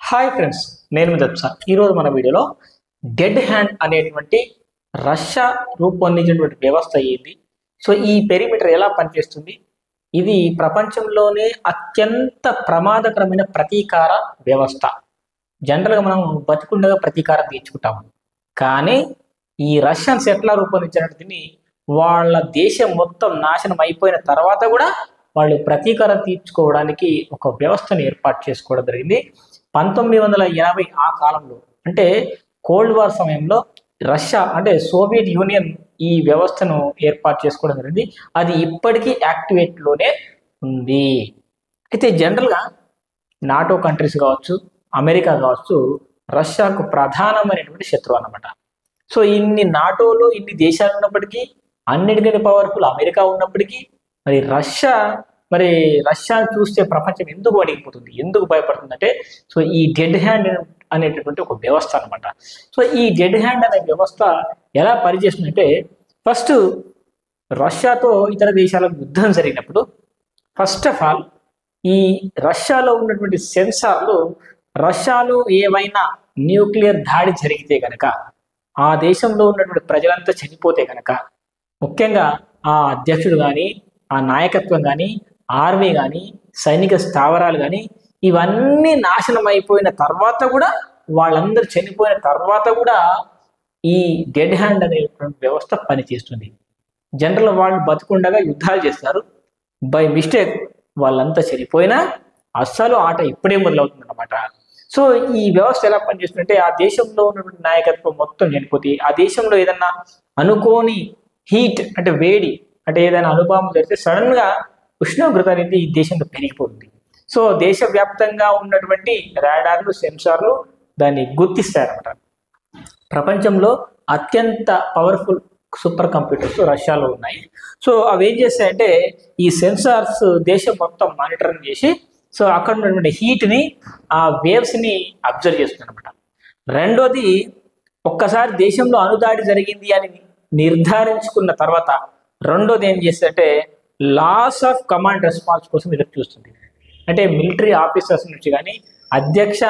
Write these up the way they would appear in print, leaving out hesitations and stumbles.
Hi friends, నేను మీ దత్స. ఈరోజు మన వీడియోలో డెడ్ హ్యాండ్ అనేటువంటి రష్యా రూపొందించినటువంటి వ్యవస్థ ఏంది, సో ఈ పెరిమీటర్ ఎలా పనిచేస్తుంది, ఇది ప్రపంచంలోనే అత్యంత ప్రమాదకరమైన ప్రతీకార వ్యవస్థ. జనరల్గా మనం బతికుండగా ప్రతీకారం తీర్చుకుంటాము, కానీ ఈ రష్యన్స్ ఎట్లా రూపొందించినట్టుని వాళ్ళ దేశం మొత్తం నాశనం అయిపోయిన తర్వాత కూడా వాళ్ళు ప్రతీకారం తీర్చుకోవడానికి ఒక వ్యవస్థను ఏర్పాటు చేసుకోవడం జరిగింది. 1980 ఆ కాలంలో, అంటే కోల్డ్ వార్ సమయంలో రష్యా అంటే సోవియట్ యూనియన్ ఈ వ్యవస్థను ఏర్పాటు చేసుకోవడం జరిగింది. అది ఇప్పటికీ యాక్టివేట్లోనే ఉంది. అయితే జనరల్గా నాటో కంట్రీస్ కావచ్చు, అమెరికా కావచ్చు, రష్యాకు ప్రధానమైనటువంటి శత్రువు అన్నమాట. సో ఇన్ని నాటోలో ఇన్ని దేశాలు ఉన్నప్పటికీ, అన్నిటికంటే పవర్ఫుల్ అమెరికా ఉన్నప్పటికీ, మరి రష్యా చూస్తే ప్రపంచం ఎందుకు అడిగిపోతుంది, ఎందుకు భయపడుతుంది అంటే, సో ఈ డెడ్ హ్యాండ్ అనేటటువంటి ఒక వ్యవస్థ అనమాట. సో ఈ డెడ్ హ్యాండ్ అనే వ్యవస్థ ఎలా పనిచేస్తుందంటే, ఫస్ట్ రష్యాతో ఇతర దేశాలకు యుద్ధం జరిగినప్పుడు ఫస్ట్ ఆఫ్ ఆల్ ఈ రష్యాలో ఉన్నటువంటి సెన్సార్లు రష్యాలో ఏవైనా న్యూక్లియర్ దాడి జరిగితే కనుక, ఆ దేశంలో ఉన్నటువంటి ప్రజలంతా చనిపోతే కనుక, ముఖ్యంగా ఆ అధ్యక్షుడు కానీ, ఆ నాయకత్వం కానీ, ఆర్మీ కానీ, సైనిక స్థావరాలు కానీ, ఇవన్నీ నాశనం అయిపోయిన తర్వాత కూడా, వాళ్ళందరూ చనిపోయిన తర్వాత కూడా ఈ డెడ్ హ్యాండ్ అనేటువంటి వ్యవస్థ పనిచేస్తుంది. జనరల్ వాళ్ళు బతుకుండగా యుద్ధాలు చేస్తారు, బై మిస్టేక్ వాళ్ళంతా చనిపోయినా అస్సలు ఆట ఇప్పుడే మొదలవుతుంది అన్నమాట. సో ఈ వ్యవస్థ ఎలా పనిచేస్తుందంటే, ఆ దేశంలో ఉన్నటువంటి నాయకత్వం మొత్తం చనిపోతే, ఆ దేశంలో ఏదన్నా అనుకోని హీట్ అంటే వేడి, అంటే ఏదైనా అనుభవం జరిగితే సడన్ గా ఉష్ణోగ్రత అనేది ఈ దేశంలో పెరిగిపోతుంది. సో దేశవ్యాప్తంగా ఉన్నటువంటి రాడార్లు, సెన్సార్లు దాన్ని గుర్తిస్తారన్నమాట. ప్రపంచంలో అత్యంత పవర్ఫుల్ సూపర్ కంప్యూటర్స్ రష్యాలో ఉన్నాయి. సో అవి ఏం చేస్తాయంటే, ఈ సెన్సార్స్ దేశం మొత్తం మానిటరింగ్ చేసి, సో అక్కడ ఉన్నటువంటి హీట్ని, ఆ వేవ్స్ని అబ్జర్వ్ చేస్తుంది అనమాట. రెండోది, ఒక్కసారి దేశంలో అణుదాడి జరిగింది అని నిర్ధారించుకున్న తర్వాత రెండోది ఏం చేస్తుందంటే, లాస్ ఆఫ్ కమాండ్ రెస్పాన్స్ కోసం ఎదురు చూస్తుంది. అంటే మిలిటరీ ఆఫీసర్స్ నుంచి కానీ, అధ్యక్ష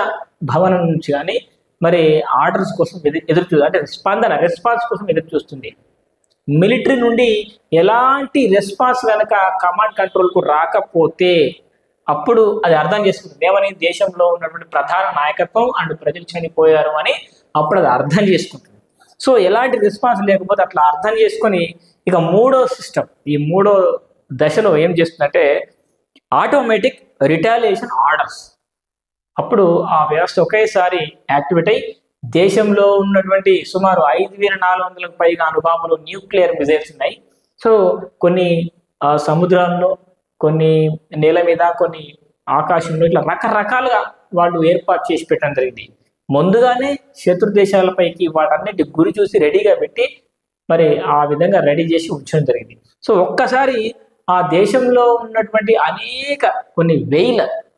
భవనం నుంచి కానీ, మరి ఆర్డర్స్ కోసం ఎదురు చూస్తుంది. అంటే రెస్పాన్స్ కోసం ఎదురు చూస్తుంది. మిలిటరీ నుండి ఎలాంటి రెస్పాన్స్ కనుక కమాండ్ కంట్రోల్కు రాకపోతే అప్పుడు అది అర్థం చేసుకుంటుంది ఏమని, దేశంలో ఉన్నటువంటి ప్రధాన నాయకత్వం అండ్ ప్రజలు చనిపోయారు అని అప్పుడు అది అర్థం చేసుకుంటుంది. సో ఎలాంటి రెస్పాన్స్ లేకపోతే అట్లా అర్థం చేసుకొని, ఇక మూడో సిస్టమ్, ఈ మూడో దశలో ఏం చేస్తుందంటే, ఆటోమేటిక్ రిటాలియేషన్ ఆర్డర్స్. అప్పుడు ఆ వ్యవస్థ ఒకేసారి యాక్టివేట్ అయ్యి దేశంలో ఉన్నటువంటి సుమారు 5400కు పైగా అణుబాంబులు, న్యూక్లియర్ మిజైల్స్ ఉన్నాయి. సో కొన్ని సముద్రాల్లో, కొన్ని నేల మీద, కొన్ని ఆకాశంలో, ఇట్లా రకరకాలుగా వాళ్ళు ఏర్పాటు చేసి పెట్టడం జరిగింది. ముందుగానే శత్రు దేశాలపైకి వాటన్నిటి గురి చూసి రెడీగా పెట్టి మరి ఆ విధంగా రెడీ చేసి ఉంచడం జరిగింది. సో ఒక్కసారి ఆ దేశంలో ఉన్నటువంటి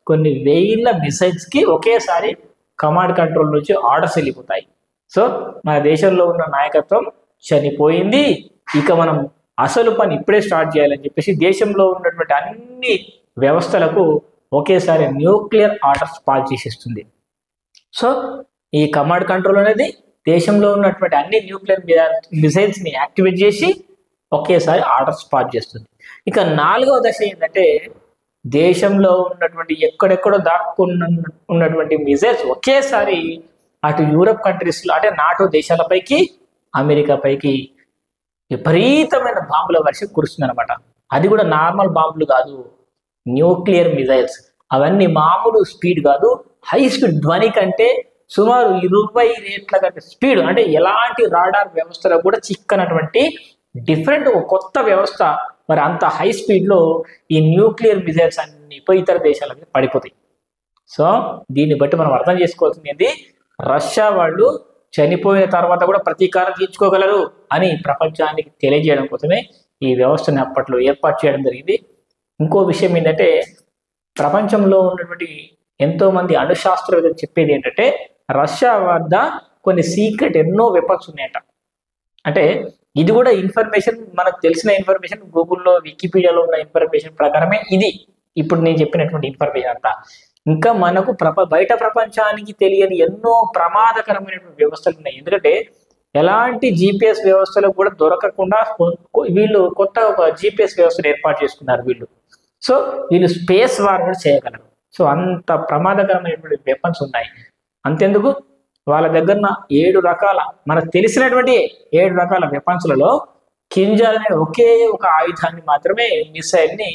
కొన్ని వేల మిసైల్స్కి ఒకేసారి కమాండ్ కంట్రోల్ నుంచి ఆర్డర్స్ వెళ్ళిపోతాయి. సో మన దేశంలో ఉన్న నాయకత్వం చనిపోయింది, ఇక మనం అసలు పని ఇప్పుడే స్టార్ట్ చేయాలని చెప్పేసి దేశంలో ఉన్నటువంటి అన్ని వ్యవస్థలకు ఒకేసారి న్యూక్లియర్ ఆర్డర్స్ పాస్ చేసేస్తుంది. సో ఈ కమాండ్ కంట్రోల్ అనేది దేశంలో ఉన్నటువంటి అన్ని న్యూక్లియర్ మిసైల్స్ని యాక్టివేట్ చేసి ఒకేసారి ఆర్డర్స్ పాస్ చేస్తుంది. ఇక నాలుగవ దశ ఏంటంటే, దేశంలో ఉన్నటువంటి ఎక్కడెక్కడో ఉన్నటువంటి మిసైల్స్ ఒకేసారి అటు యూరప్ కంట్రీస్లో, అంటే నాటో దేశాలపైకి, అమెరికా పైకి విపరీతమైన బాంబుల వర్షం కురుస్తుంది అనమాట. అది కూడా నార్మల్ బాంబులు కాదు, న్యూక్లియర్ మిజైల్స్. అవన్నీ మామూలు స్పీడ్ కాదు, హై స్పీడ్, ధ్వని కంటే సుమారు 20 రేట్ల కంటే స్పీడ్. అంటే ఎలాంటి రాడార్ వ్యవస్థలో కూడా చిక్కనటువంటి డిఫరెంట్ ఒక కొత్త వ్యవస్థ. మరి అంత హై స్పీడ్లో ఈ న్యూక్లియర్ మిజైల్స్ అన్ని పోయి ఇతర దేశాల మీద పడిపోతాయి. సో దీన్ని బట్టి మనం అర్థం చేసుకోవాల్సింది ఏంటి, రష్యా వాళ్ళు చనిపోయిన తర్వాత కూడా ప్రతీకారం తీర్చుకోగలరు అని ప్రపంచానికి తెలియజేయడం కోసమే ఈ వ్యవస్థని అప్పట్లో ఏర్పాటు చేయడం జరిగింది. ఇంకో విషయం ఏంటంటే, ప్రపంచంలో ఉన్నటువంటి ఎంతోమంది అణుశాస్త్రవేత్తలు చెప్పేది ఏంటంటే, రష్యా వద్ద కొన్ని సీక్రెట్ ఎన్నో వెపన్స్ ఉన్నాయట. అంటే ఇది కూడా ఇన్ఫర్మేషన్, మనకు తెలిసిన ఇన్ఫర్మేషన్, గూగుల్లో, వికీపీడియాలో ఉన్న ఇన్ఫర్మేషన్ ప్రకారమే ఇది ఇప్పుడు నేను చెప్పినటువంటి ఇన్ఫర్మేషన్ అంతా. ఇంకా మనకు బయట ప్రపంచానికి తెలియని ఎన్నో ప్రమాదకరమైనటువంటి వ్యవస్థలు ఉన్నాయి. ఎందుకంటే ఎలాంటి జిపిఎస్ వ్యవస్థలు కూడా దొరకకుండా వీళ్ళు కొత్త ఒక జిపిఎస్ వ్యవస్థను ఏర్పాటు చేసుకున్నారు వీళ్ళు. సో వీళ్ళు స్పేస్ వార్ కూడా చేయగలరు. సో అంత ప్రమాదకరమైనటువంటి వెపన్స్ ఉన్నాయి. అంతెందుకు, వాళ్ళ దగ్గర 7 రకాల మనకు తెలిసినటువంటి 7 రకాల వెపన్స్లలో కింజాల్ అనే ఒకే ఒక ఆయుధాన్ని మాత్రమే, మిసైల్ని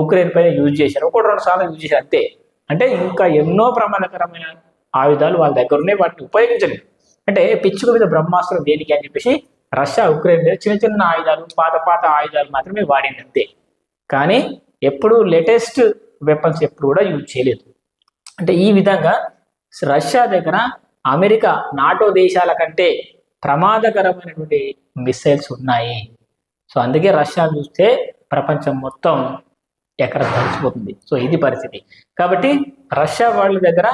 ఉక్రెయిన్ పైన యూజ్ చేశారు. 1-2 సార్లు యూజ్ చేశారు అంతే. అంటే ఇంకా ఎన్నో ప్రమాదకరమైన ఆయుధాలు వాళ్ళ దగ్గర ఉన్నాయి, వాటిని ఉపయోగించలేదు. అంటే పిచ్చుకు మీద బ్రహ్మాస్త్రం దేనికి అని చెప్పేసి రష్యా ఉక్రెయిన్ మీద చిన్న చిన్న ఆయుధాలు, పాత ఆయుధాలు మాత్రమే వాడింది అంతే. కానీ ఎప్పుడు లేటెస్ట్ వెపన్స్ ఎప్పుడు కూడా యూజ్ చేయలేదు. అంటే ఈ విధంగా రష్యా దగ్గర అమెరికా, నాటో దేశాల కంటే ప్రమాదకరమైనటువంటి మిసైల్స్ ఉన్నాయి. సో అందుకే రష్యా చూస్తే ప్రపంచం మొత్తం ఎక్కడ కలిసిపోతుంది. సో ఇది పరిస్థితి. కాబట్టి రష్యా వాళ్ళ దగ్గర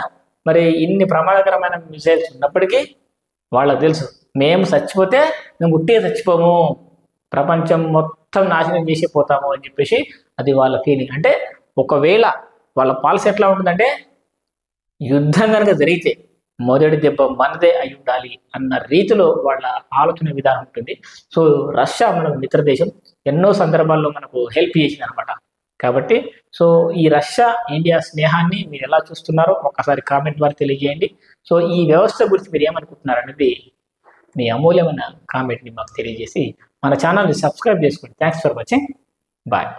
మరి ఇన్ని ప్రమాదకరమైన మిసైల్స్ ఉన్నప్పటికీ వాళ్ళకి తెలుసు, మేము చచ్చిపోతే మేము ఉట్టే చచ్చిపోము, ప్రపంచం మొత్తం నాశనం చేసి పోతాము అని చెప్పేసి అది వాళ్ళ ఫీలింగ్. అంటే ఒకవేళ వాళ్ళ పాలసీ ఎట్లా ఉంటుందంటే, యుద్ధం కనుక జరిగితే మొదటి దెబ్బ మనదే అయి ఉండాలి అన్న రీతిలో వాళ్ళ ఆలోచన విధానం ఉంటుంది. సో రష్యా మనకు మిత్ర దేశం, ఎన్నో సందర్భాల్లో మనకు హెల్ప్ చేసింది అనమాట. కాబట్టి సో ఈ రష్యా ఇండియా స్నేహాన్ని మీరు ఎలా చూస్తున్నారో ఒక్కసారి కామెంట్ ద్వారా తెలియజేయండి. సో ఈ వ్యవస్థ గురించి మీరు ఏమనుకుంటున్నారు అనేది మీ అమూల్యమైన కామెంట్ని మాకు తెలియజేసి మన ఛానల్ని సబ్స్క్రైబ్ చేసుకోండి. Thanks for watching. బాయ్.